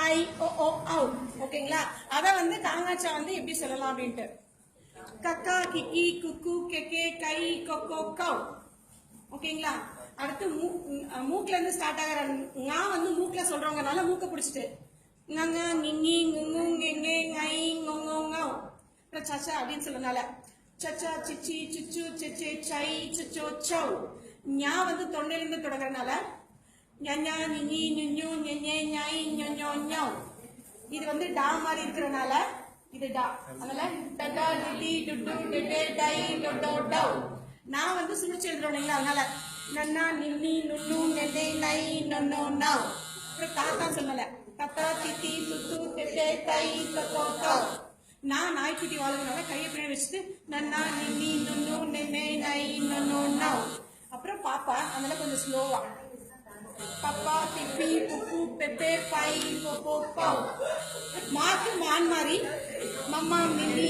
ஐ ஓ ஔ. ஓகேங்களா? அதை வந்து காங்காச்சா வந்து எப்படி சொல்லலாம் அப்படின்ட்டு கக்கா கிக்கி குக்கு கெக்கே கை கொக்கோ கவ். ஓகேங்களா? அடுத்து மூக்குல இருந்து ஸ்டார்ட் ஆகிற ஙா வந்து மூக்குல சொல்றவங்கனால மூக்க பிடிச்சிட்டு ngங்க ngங்கி ngங்கு ngங்கே ngை ngngோ ngௌ. அப்புறம் சச்சா அப்படின்னு சொல்றதுனால சச்சா சிச்சி சுச்சு செச்சே சை சுச்சோ சௌ. ஞா வந்து தொண்டையிலிருந்து தொடங்குறதுனால ஞா நிங்கி நுஞ்சு நெஞ்சே ஞை ஞோ ஞௌ. இது வந்து டா மாதிரி இருக்கிறதுனால இது டா. அதனால டடா டிடி டுட்டு டிடே டை டொடோ டவ். நான் வந்து சுழிச்சு எழுதுறோம் அதனால நன்னா நின்னி நுண்ணு நெண்டே நை நொன்னோ நவ். அப்புறம் தாத்தா சொல்லல கத்தா தித்தி துத்து தெட்டே தை தத்தோ தவ். நான் நாய்க்குட்டி வாழ்றதுனால கையை பின்னாடி வச்சுட்டு நன்னா நின்னி நுண்ணு நென்னே நை நொன்னோ நவ். அப்புறம் பாப்பா அதனால கொஞ்சம் ஸ்லோவா பப்பா பிப்பி புப்பு பெப்பே பை பொப்போ பவ். மாக்கு மான் மாதிரி மம்மா மில்லி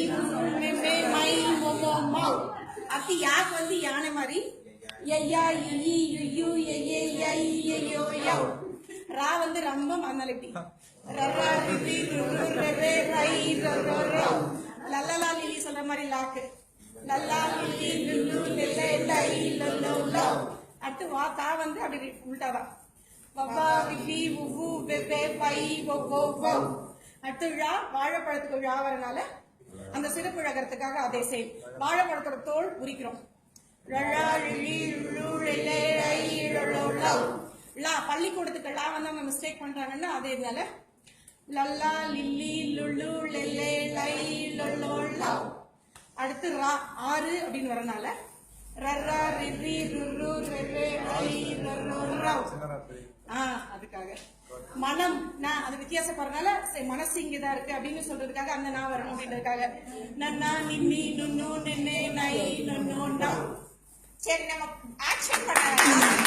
மெம்மே மை மொமோ மவ். அப்படி யாக்கு வந்து யானை மாதிரி ஐயா இ யு ஏ ஐ யோ யவ். ரா வந்து ரொம்ப மண்ணலிட்டி ரரா ரிதி ருரு ரெரே ரை ரரோ ரவ். லல்லலா லிலி சொல்ற மாதிரி லாக்கு லல்லா லிலி லுல்லு லெல்லே லை லல்லோ லவ். அடுத்து வா தா வந்து அப்படி உள்டாதான் வவ்வா விபி உவு வெவ்வே பை ஒவ்வோ வவ். அடுத்து ழா வாழைப்பழத்துக்கு ழா வரனால அந்த சிறப்பு இழக்கிறதுக்காக அதே செய். வாழைப்பழத்தோட தோல் உரிக்கிறோம். பள்ளிக்கூடத்துக்கு லா வந்து அவங்க மிஸ்டேக் பண்றாங்கன்னா அதே இதனால லல்லா லில்லி லுல்லு லெல்லே லை லொல்லோ லவ். அடுத்து ரா ஆறு அப்படின்னு வரனால ரர்ரா ரிரி ருரு ரெரே ரை ரரோ ரவ். அதுக்காக மனம் நான் அது வித்தியாசப்படுறதுனால மனசு இங்கதான் இருக்கு அப்படின்னு சொல்றதுக்காக அந்த நான் வரணும் அப்படின்றதுக்காக நன்னா நின்னி நுண்ணு நென்னே நை நொன்னோ நவ். சரி நம்ம ஆக்ஷன் பண்ண